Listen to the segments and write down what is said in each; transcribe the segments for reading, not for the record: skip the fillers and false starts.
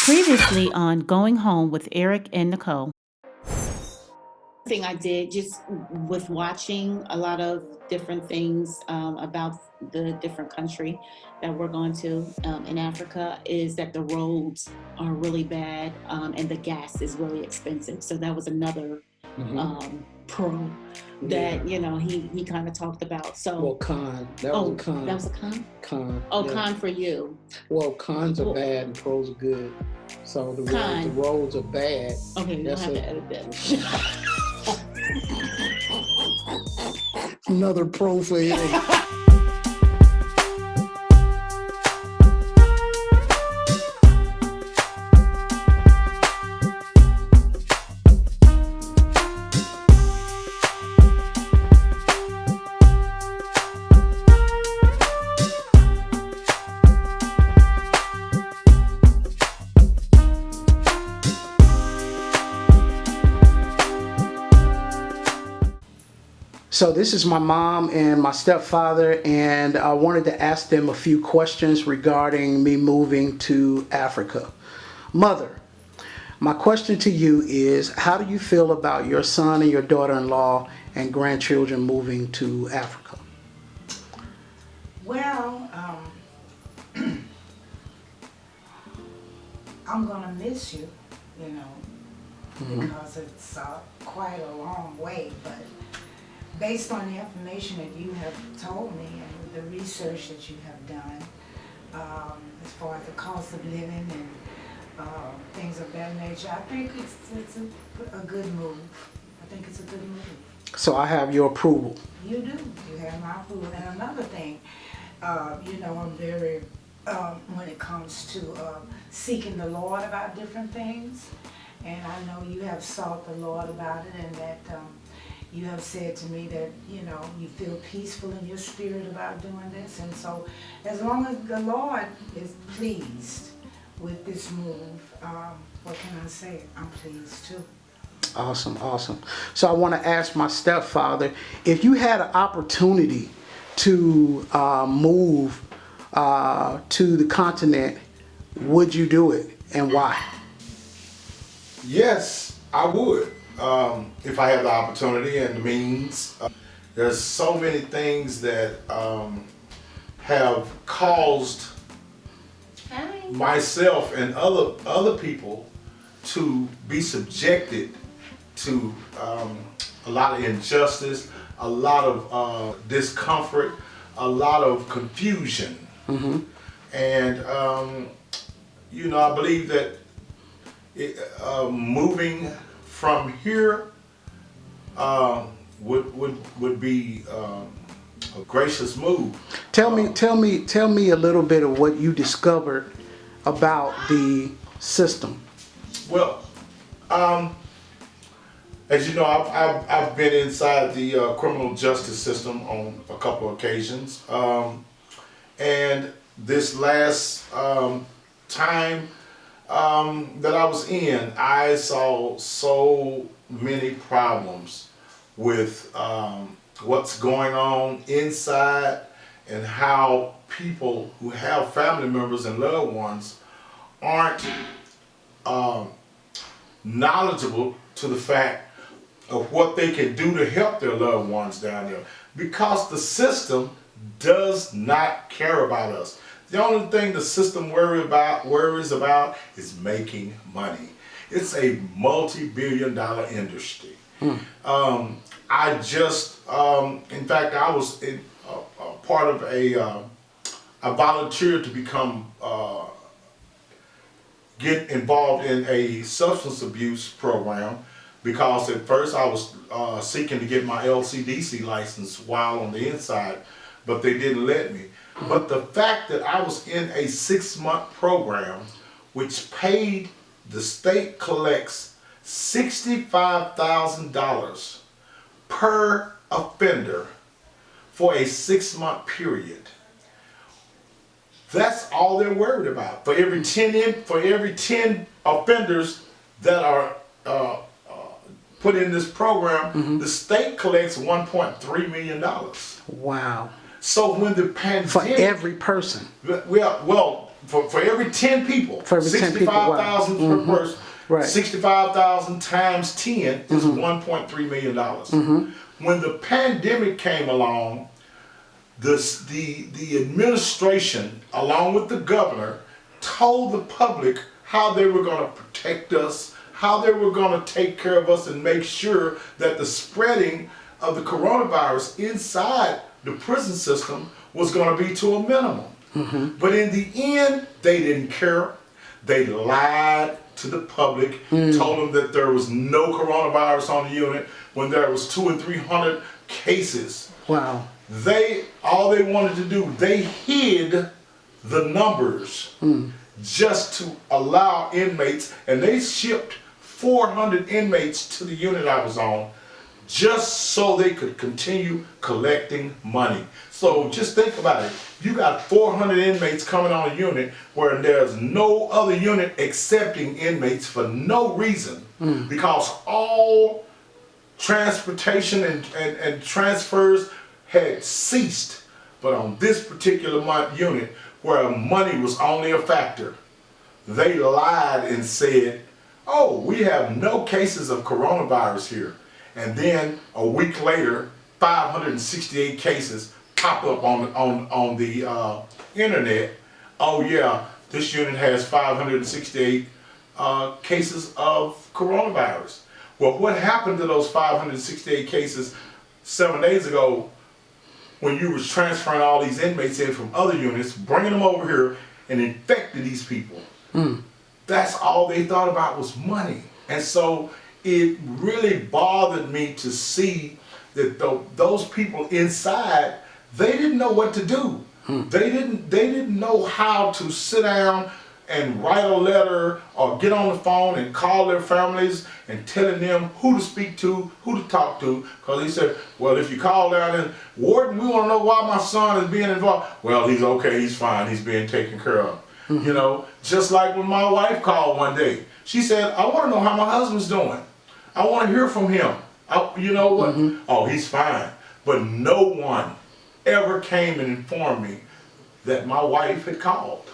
Previously on Going Home with Erick and Nicole. Thing I did just with watching a lot of different things about the different country that we're going to in Africa is that the roads are really bad and the gas is really expensive. So that was another pro that he kind of talked about. So con. That was a con. That was a con. Con. Oh, yeah. Con for you. Well, cons are bad and pros are good. So the roads are bad. Okay, you don't have to edit that. Another pro for you. So this is my mom and my stepfather, and I wanted to ask them a few questions regarding me moving to Africa. Mother, my question to you is, how do you feel about your son and your daughter-in-law and grandchildren moving to Africa? Well, I'm going to miss you, because it's quite a long way, but based on the information that you have told me and the research that you have done, as far as the cost of living and things of that nature, I think it's a good move. I think it's a good move. So I have your approval. You do. You have my approval. And another thing, I'm very, when it comes to seeking the Lord about different things, and I know you have sought the Lord about it, and that you have said to me that, you feel peaceful in your spirit about doing this. And so as long as the Lord is pleased with this move, what can I say? I'm pleased too. Awesome. So I want to ask my stepfather, if you had an opportunity to move to the continent, would you do it, and why? Yes, I would. If I had the opportunity and the means. There's so many things that have caused myself and other people to be subjected to a lot of injustice, a lot of discomfort, a lot of confusion. Mm-hmm. And I believe that moving from here would be a gracious move. Tell me a little bit of what you discovered about the system. Well, as you know, I've been inside the criminal justice system on a couple of occasions, and this last time that I was in, I saw so many problems with what's going on inside, and how people who have family members and loved ones aren't knowledgeable to the fact of what they can do to help their loved ones down there, because the system does not care about us. The only thing the system worries about is making money. It's a multi-billion-dollar industry. I just, in fact, I was part of I volunteered to get involved in a substance abuse program, because at first I was seeking to get my LCDC license while on the inside, but they didn't let me. But the fact that I was in a 6-month program, which paid, the state collects $65,000 per offender for a 6-month period. That's all they're worried about. For every 10 offenders that are put in this program, the state collects $1.3 million. Wow. So when the pandemic... For every person? Well, for every 10 people, For every 10 people, wow. 65,000 per person. Right. 65,000 times 10 is $1.3 million. When the pandemic came along, the administration, along with the governor, told the public how they were going to protect us, how they were going to take care of us and make sure that the spreading of the coronavirus inside the prison system was going to be to a minimum. But in the end, they didn't care. They lied to the public, told them that there was no coronavirus on the unit when there was 200 and 300 cases. Wow. All they wanted to do, they hid the numbers just to allow inmates, and they shipped 400 inmates to the unit I was on just so they could continue collecting money. So just think about it. You got 400 inmates coming on a unit where there's no other unit accepting inmates for no reason, because all transportation and transfers had ceased. But on this particular unit, where money was only a factor, they lied and said, oh, we have no cases of coronavirus here. And then a week later, 568 cases pop up on the internet. Oh yeah, this unit has 568 cases of coronavirus. Well, what happened to those 568 cases 7 days ago when you was transferring all these inmates in from other units, bringing them over here and infected these people? That's all they thought about was money. And so it really bothered me to see that those people inside, they didn't know what to do. They didn't know how to sit down and write a letter or get on the phone and call their families and telling them who to speak to, who to talk to. Because he said, well, if you call down and, Warden, we want to know why my son is being involved. Well, he's okay, he's fine, he's being taken care of. You know, just like when my wife called one day. She said, I want to know how my husband's doing. I want to hear from him. You know what? Oh, he's fine. But no one ever came and informed me that my wife had called.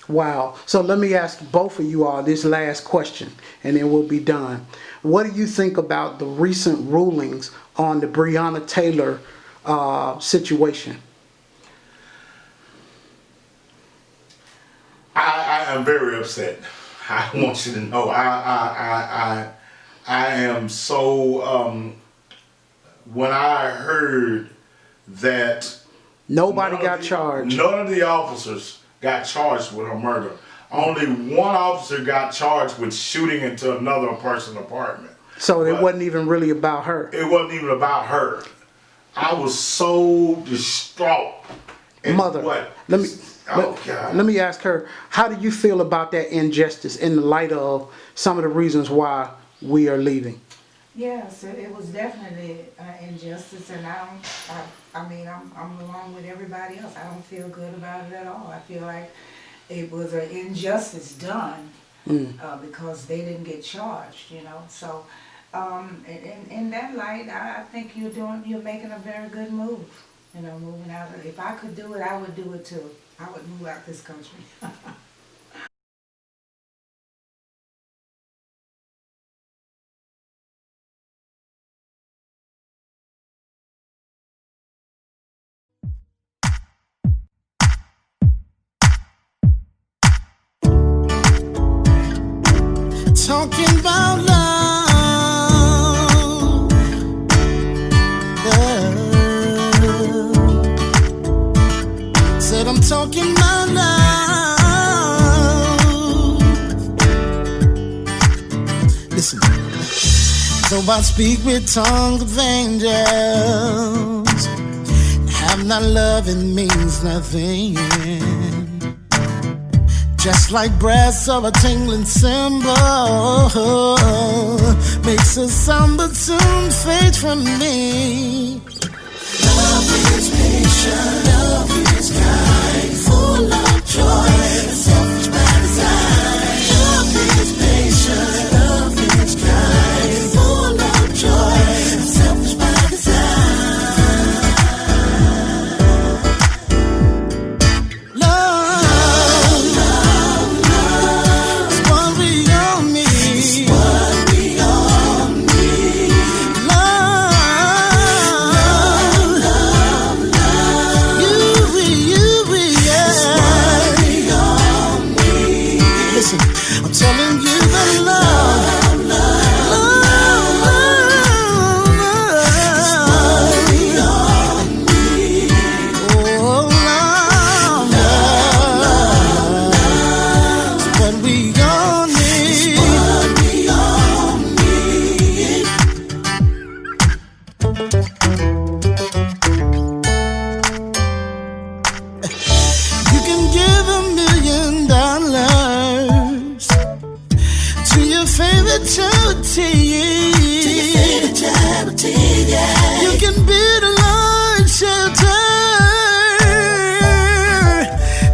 Wow. So let me ask both of you all this last question, and then we'll be done. What do you think about the recent rulings on the Breonna Taylor situation? I am very upset. I want you to know. I am so. When I heard that Nobody got charged. None of the officers got charged with her murder. Only one officer got charged with shooting into another person's apartment. So it wasn't even really about her. It wasn't even about her. I was so distraught. And Mother, let me ask her, how do you feel about that injustice in the light of some of the reasons why we are leaving? Yes, it was definitely injustice, and I'm along with everybody else. I don't feel good about it at all. I feel like it was an injustice done because they didn't get charged, you know. So, in that light, I think you're making a very good move. You know, moving out. If I could do it, I would do it too. I would move out this country. Talking about love, said I'm talking about love. Listen, so I speak with tongues of angels. Have not love, it means nothing. Just like brass or a tingling cymbal makes a somber tune fade from me. Love is patient, love is kind, full of joy, selfish by design. Love is patient, love is kind, full of joy, selfish by design. Love Listen, I'm telling you that love, oh, love, is what we all need. You can give $1,000,000 to your favorite charity. You can build a large shelter,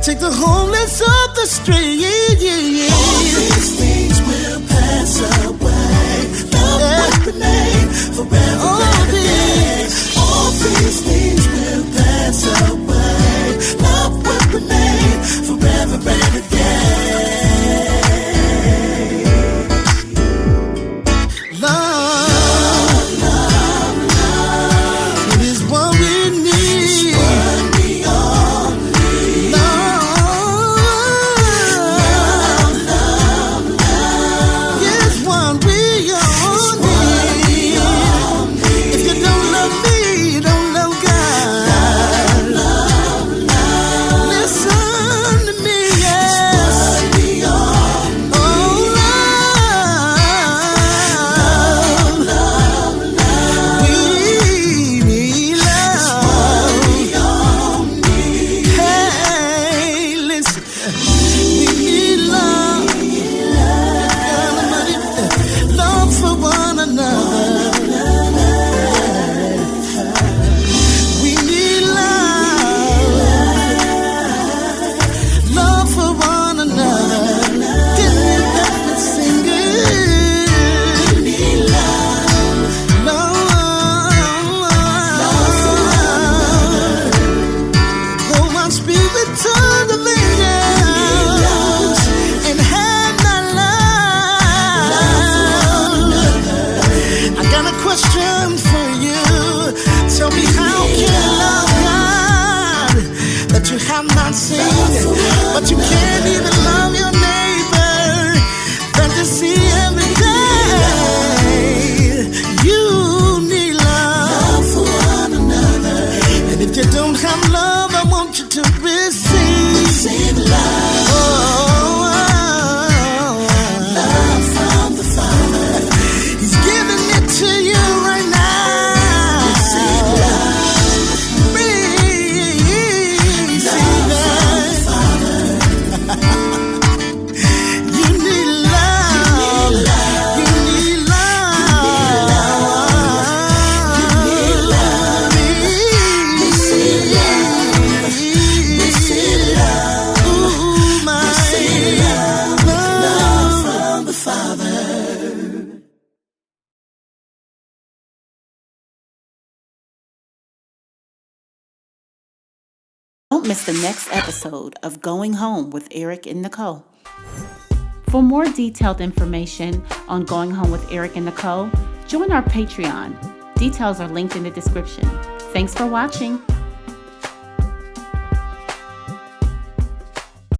take the homeless off the street. All these things will pass away. Love will remain forever. All these things will pass away. Love will remain forever and a day. Love, it is what we need. Love, is what we all need. If you don't love me, you don't love God. Listen to me, yes. Oh, love, we need love. Hey, listen, we need love. Love for one another. We need love for one another. Can you help me sing it? We need love. Though my spirit turn to angels and had my love, I got a question for you. Tell me, how can you love God that you have not seen, but you can't even love your neighbor that you see every day? You need love for one another, and if you don't have love, I want you to receive love. Love from the Father. He's giving it to you right now. Receive love. Receive love. You need love. You need love. You need love. Receive love. Receive love. Ooh, my love from the Father. Don't miss the next episode of Going Home with Erick and Nicole. For more detailed information on Going Home with Erick and Nicole, join our Patreon. Details are linked in the description. Thanks for watching.